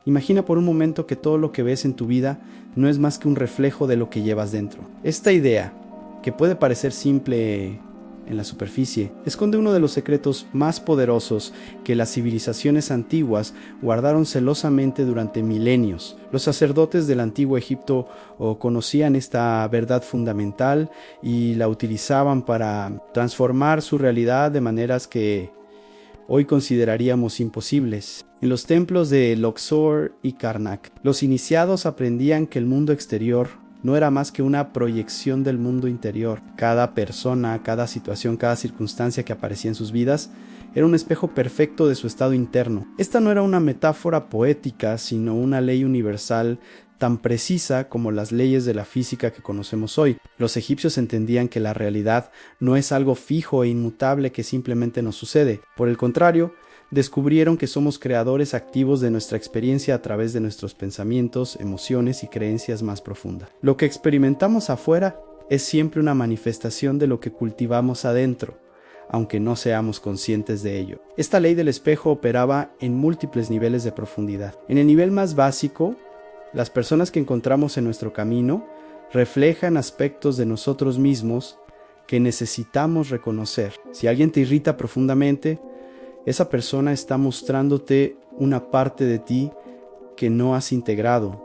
Imagina por un momento que todo lo que ves en tu vida no es más que un reflejo de lo que llevas dentro. Esta idea, que puede parecer simple en la superficie, esconde uno de los secretos más poderosos que las civilizaciones antiguas guardaron celosamente durante milenios. Los sacerdotes del antiguo Egipto conocían esta verdad fundamental y la utilizaban para transformar su realidad de maneras que hoy consideraríamos imposibles. En los templos de Luxor y Karnak, los iniciados aprendían que el mundo exterior no era más que una proyección del mundo interior. Cada persona, cada situación, cada circunstancia que aparecía en sus vidas era un espejo perfecto de su estado interno. Esta no era una metáfora poética, sino una ley universal tan precisa como las leyes de la física que conocemos hoy. Los egipcios entendían que la realidad no es algo fijo e inmutable que simplemente nos sucede. Por el contrario, descubrieron que somos creadores activos de nuestra experiencia a través de nuestros pensamientos, emociones y creencias más profundas. Lo que experimentamos afuera es siempre una manifestación de lo que cultivamos adentro, aunque no seamos conscientes de ello. Esta ley del espejo operaba en múltiples niveles de profundidad. En el nivel más básico, las personas que encontramos en nuestro camino reflejan aspectos de nosotros mismos que necesitamos reconocer. Si alguien te irrita profundamente, esa persona está mostrándote una parte de ti que no has integrado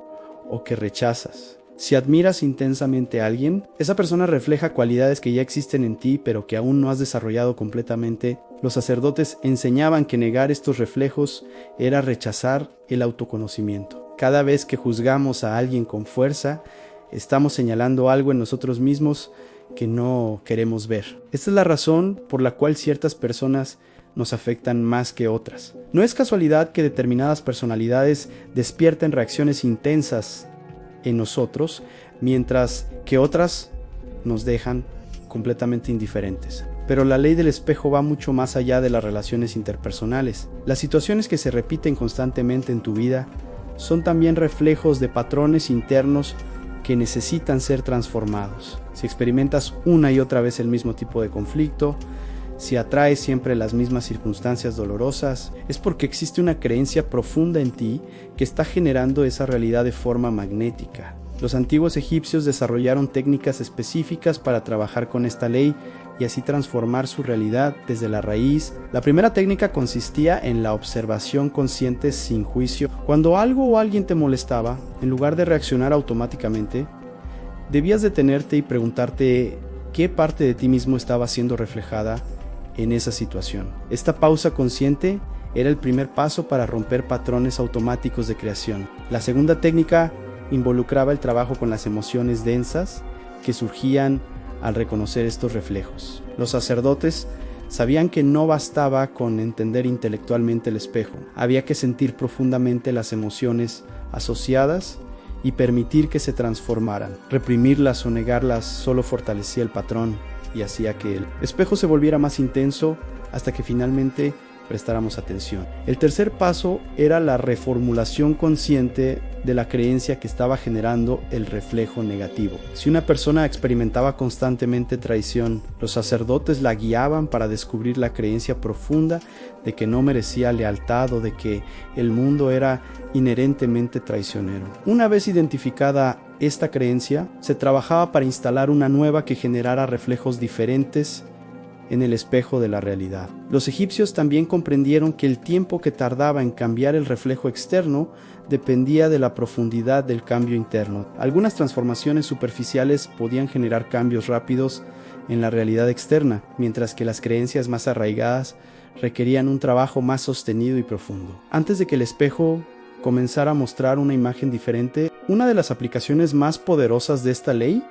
o que rechazas. Si admiras intensamente a alguien, esa persona refleja cualidades que ya existen en ti pero que aún no has desarrollado completamente. Los sacerdotes enseñaban que negar estos reflejos era rechazar el autoconocimiento. Cada vez que juzgamos a alguien con fuerza, estamos señalando algo en nosotros mismos que no queremos ver. Esta es la razón por la cual ciertas personas nos afectan más que otras. No es casualidad que determinadas personalidades despierten reacciones intensas en nosotros, mientras que otras nos dejan completamente indiferentes. Pero la ley del espejo va mucho más allá de las relaciones interpersonales. Las situaciones que se repiten constantemente en tu vida son también reflejos de patrones internos que necesitan ser transformados. Si experimentas una y otra vez el mismo tipo de conflicto, si atraes siempre las mismas circunstancias dolorosas, es porque existe una creencia profunda en ti que está generando esa realidad de forma magnética. Los antiguos egipcios desarrollaron técnicas específicas para trabajar con esta ley y así transformar su realidad desde la raíz. La primera técnica consistía en la observación consciente sin juicio. Cuando algo o alguien te molestaba, en lugar de reaccionar automáticamente, debías detenerte y preguntarte qué parte de ti mismo estaba siendo reflejada en esa situación. Esta pausa consciente era el primer paso para romper patrones automáticos de creación. La segunda técnica involucraba el trabajo con las emociones densas que surgían al reconocer estos reflejos. Los sacerdotes sabían que no bastaba con entender intelectualmente el espejo. Había que sentir profundamente las emociones asociadas y permitir que se transformaran. Reprimirlas o negarlas solo fortalecía el patrón y hacía que el espejo se volviera más intenso hasta que finalmente prestáramos atención. El tercer paso era la reformulación consciente de la creencia que estaba generando el reflejo negativo. Si una persona experimentaba constantemente traición, los sacerdotes la guiaban para descubrir la creencia profunda de que no merecía lealtad o de que el mundo era inherentemente traicionero. Una vez identificada esta creencia, se trabajaba para instalar una nueva que generara reflejos diferentes en el espejo de la realidad. Los egipcios también comprendieron que el tiempo que tardaba en cambiar el reflejo externo dependía de la profundidad del cambio interno. Algunas transformaciones superficiales podían generar cambios rápidos en la realidad externa, mientras que las creencias más arraigadas requerían un trabajo más sostenido y profundo. Antes de que el espejo comenzara a mostrar una imagen diferente, una de las aplicaciones más poderosas de esta ley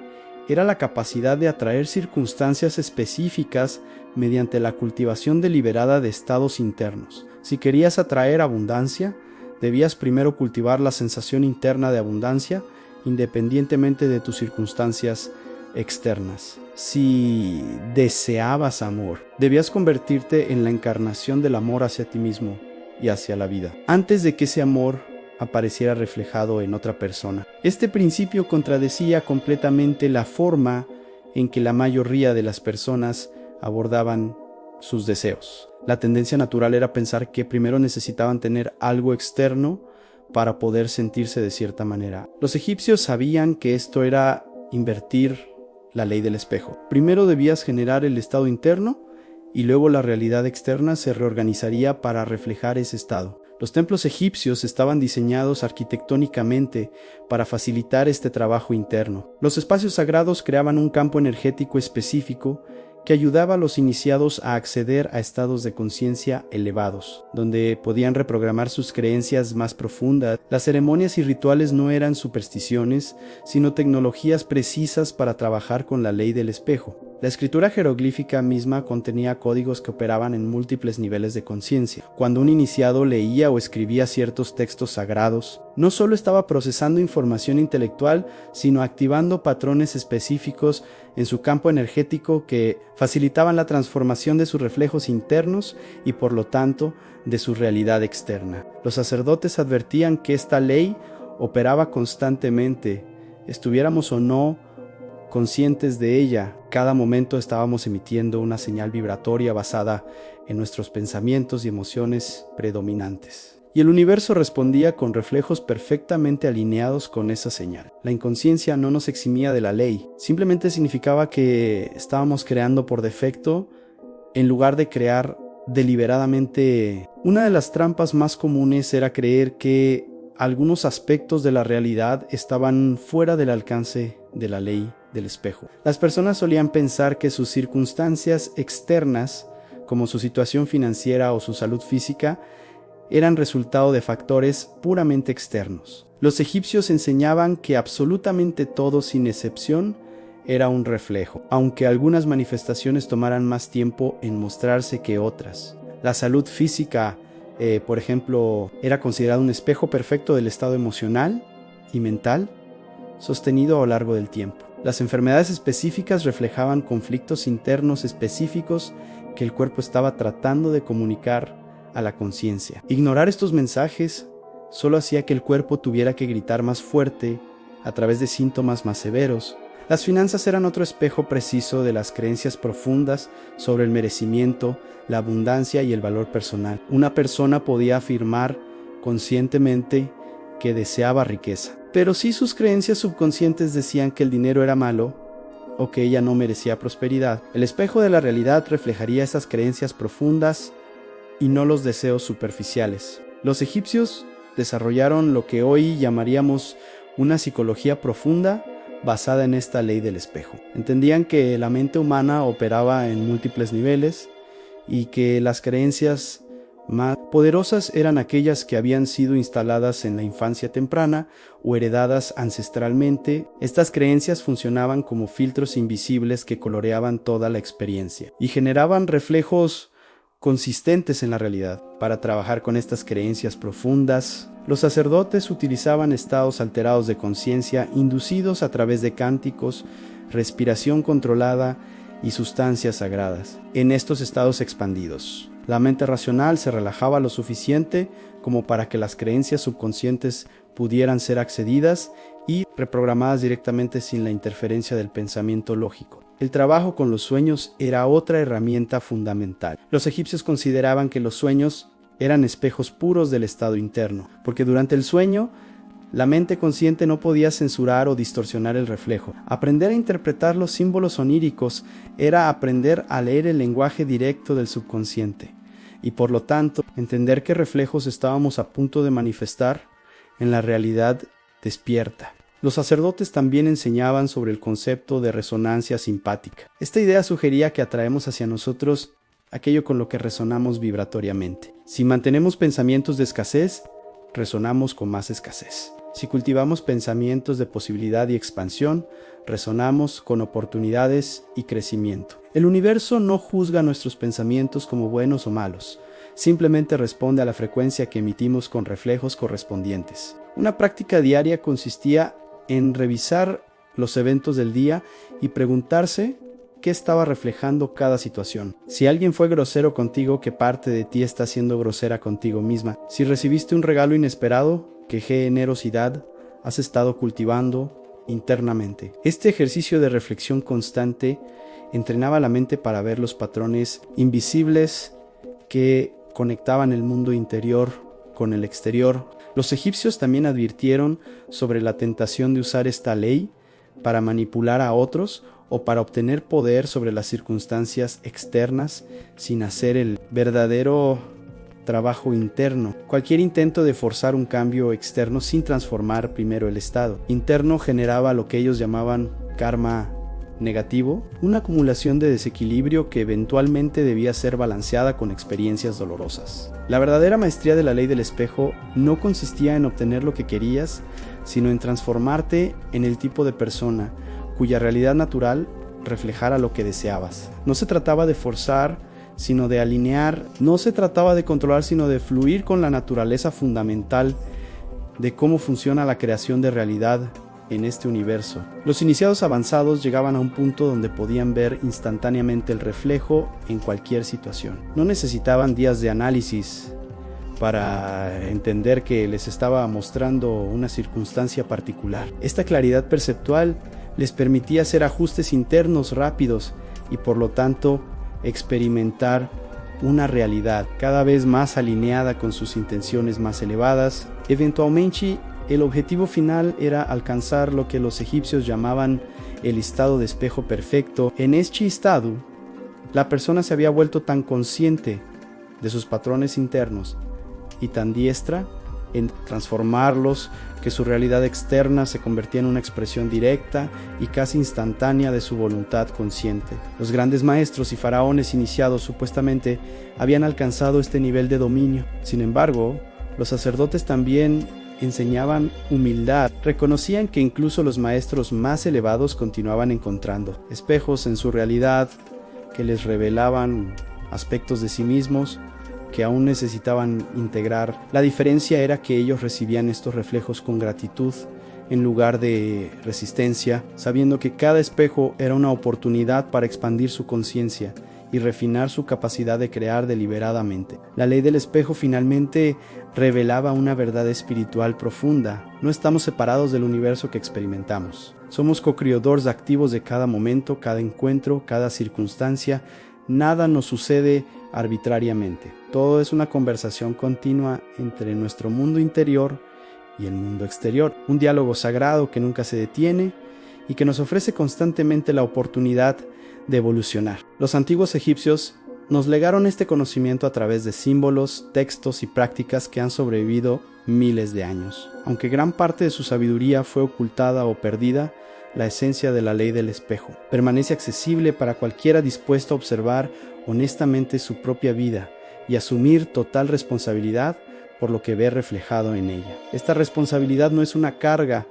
era la capacidad de atraer circunstancias específicas mediante la cultivación deliberada de estados internos. Si querías atraer abundancia, debías primero cultivar la sensación interna de abundancia, independientemente de tus circunstancias externas. Si deseabas amor, debías convertirte en la encarnación del amor hacia ti mismo y hacia la vida, antes de que ese amor apareciera reflejado en otra persona. Este principio contradecía completamente la forma en que la mayoría de las personas abordaban sus deseos. La tendencia natural era pensar que primero necesitaban tener algo externo para poder sentirse de cierta manera. Los egipcios sabían que esto era invertir la ley del espejo. Primero debías generar el estado interno y luego la realidad externa se reorganizaría para reflejar ese estado. Los templos egipcios estaban diseñados arquitectónicamente para facilitar este trabajo interno. Los espacios sagrados creaban un campo energético específico que ayudaba a los iniciados a acceder a estados de conciencia elevados, donde podían reprogramar sus creencias más profundas. Las ceremonias y rituales no eran supersticiones, sino tecnologías precisas para trabajar con la ley del espejo. La escritura jeroglífica misma contenía códigos que operaban en múltiples niveles de conciencia. Cuando un iniciado leía o escribía ciertos textos sagrados, no solo estaba procesando información intelectual, sino activando patrones específicos en su campo energético que facilitaban la transformación de sus reflejos internos y por lo tanto de su realidad externa. Los sacerdotes advertían que esta ley operaba constantemente, estuviéramos o no conscientes de ella. Cada momento estábamos emitiendo una señal vibratoria basada en nuestros pensamientos y emociones predominantes. Y el universo respondía con reflejos perfectamente alineados con esa señal. La inconsciencia no nos eximía de la ley, simplemente significaba que estábamos creando por defecto en lugar de crear deliberadamente. Una de las trampas más comunes era creer que algunos aspectos de la realidad estaban fuera del alcance de la ley del espejo. Las personas solían pensar que sus circunstancias externas, como su situación financiera o su salud física, eran resultado de factores puramente externos. Los egipcios enseñaban que absolutamente todo, sin excepción, era un reflejo, aunque algunas manifestaciones tomaran más tiempo en mostrarse que otras. La salud física, por ejemplo, era considerada un espejo perfecto del estado emocional y mental sostenido a lo largo del tiempo. Las enfermedades específicas reflejaban conflictos internos específicos que el cuerpo estaba tratando de comunicar a la conciencia. Ignorar estos mensajes solo hacía que el cuerpo tuviera que gritar más fuerte a través de síntomas más severos. Las finanzas eran otro espejo preciso de las creencias profundas sobre el merecimiento, la abundancia y el valor personal. Una persona podía afirmar conscientemente que deseaba riqueza, pero si sus creencias subconscientes decían que el dinero era malo o que ella no merecía prosperidad, el espejo de la realidad reflejaría esas creencias profundas y no los deseos superficiales. Los egipcios desarrollaron lo que hoy llamaríamos una psicología profunda basada en esta ley del espejo. Entendían que la mente humana operaba en múltiples niveles y que las creencias más poderosas eran aquellas que habían sido instaladas en la infancia temprana o heredadas ancestralmente. Estas creencias funcionaban como filtros invisibles que coloreaban toda la experiencia y generaban reflejos consistentes en la realidad. Para trabajar con estas creencias profundas, los sacerdotes utilizaban estados alterados de conciencia inducidos a través de cánticos, respiración controlada y sustancias sagradas. En estos estados expandidos, la mente racional se relajaba lo suficiente como para que las creencias subconscientes pudieran ser accedidas y reprogramadas directamente sin la interferencia del pensamiento lógico. El trabajo con los sueños era otra herramienta fundamental. Los egipcios consideraban que los sueños eran espejos puros del estado interno, porque durante el sueño, la mente consciente no podía censurar o distorsionar el reflejo. Aprender a interpretar los símbolos oníricos era aprender a leer el lenguaje directo del subconsciente, y por lo tanto, entender qué reflejos estábamos a punto de manifestar en la realidad despierta. Los sacerdotes también enseñaban sobre el concepto de resonancia simpática. Esta idea sugería que atraemos hacia nosotros aquello con lo que resonamos vibratoriamente. Si mantenemos pensamientos de escasez, resonamos con más escasez. Si cultivamos pensamientos de posibilidad y expansión, resonamos con oportunidades y crecimiento. El universo no juzga nuestros pensamientos como buenos o malos, simplemente responde a la frecuencia que emitimos con reflejos correspondientes. Una práctica diaria consistía en revisar los eventos del día y preguntarse qué estaba reflejando cada situación. Si alguien fue grosero contigo, ¿qué parte de ti está siendo grosera contigo misma? Si recibiste un regalo inesperado, ¿qué generosidad has estado cultivando internamente? Este ejercicio de reflexión constante entrenaba la mente para ver los patrones invisibles que conectaban el mundo interior con el exterior. Los egipcios también advirtieron sobre la tentación de usar esta ley para manipular a otros o para obtener poder sobre las circunstancias externas sin hacer el verdadero trabajo interno. Cualquier intento de forzar un cambio externo sin transformar primero el estado interno generaba lo que ellos llamaban karma negativo, una acumulación de desequilibrio que eventualmente debía ser balanceada con experiencias dolorosas. La verdadera maestría de la ley del espejo no consistía en obtener lo que querías, sino en transformarte en el tipo de persona cuya realidad natural reflejara lo que deseabas. No se trataba de forzar, sino de alinear. No se trataba de controlar, sino de fluir con la naturaleza fundamental de cómo funciona la creación de realidad en este universo. Los iniciados avanzados llegaban a un punto donde podían ver instantáneamente el reflejo en cualquier situación. No necesitaban días de análisis para entender que les estaba mostrando una circunstancia particular. Esta claridad perceptual les permitía hacer ajustes internos rápidos y por lo tanto experimentar una realidad cada vez más alineada con sus intenciones más elevadas. Eventualmente, el objetivo final era alcanzar lo que los egipcios llamaban el estado de espejo perfecto. En este estado, la persona se había vuelto tan consciente de sus patrones internos y tan diestra en transformarlos que su realidad externa se convertía en una expresión directa y casi instantánea de su voluntad consciente. Los grandes maestros y faraones iniciados supuestamente habían alcanzado este nivel de dominio. Sin embargo, los sacerdotes también enseñaban humildad. Reconocían que incluso los maestros más elevados continuaban encontrando espejos en su realidad que les revelaban aspectos de sí mismos que aún necesitaban integrar. La diferencia era que ellos recibían estos reflejos con gratitud en lugar de resistencia, sabiendo que cada espejo era una oportunidad para expandir su conciencia y refinar su capacidad de crear deliberadamente. La ley del espejo finalmente revelaba una verdad espiritual profunda. No estamos separados del universo que experimentamos. Somos co-creadores activos de cada momento, cada encuentro, cada circunstancia. Nada nos sucede arbitrariamente. Todo es una conversación continua entre nuestro mundo interior y el mundo exterior. Un diálogo sagrado que nunca se detiene y que nos ofrece constantemente la oportunidad de evolucionar. Los antiguos egipcios nos legaron este conocimiento a través de símbolos, textos y prácticas que han sobrevivido miles de años. Aunque gran parte de su sabiduría fue ocultada o perdida, la esencia de la ley del espejo permanece accesible para cualquiera dispuesto a observar honestamente su propia vida y asumir total responsabilidad por lo que ve reflejado en ella. Esta responsabilidad no es una carga,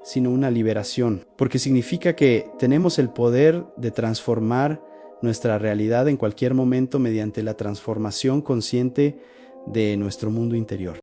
sino una liberación, porque significa que tenemos el poder de transformar nuestra realidad en cualquier momento mediante la transformación consciente de nuestro mundo interior.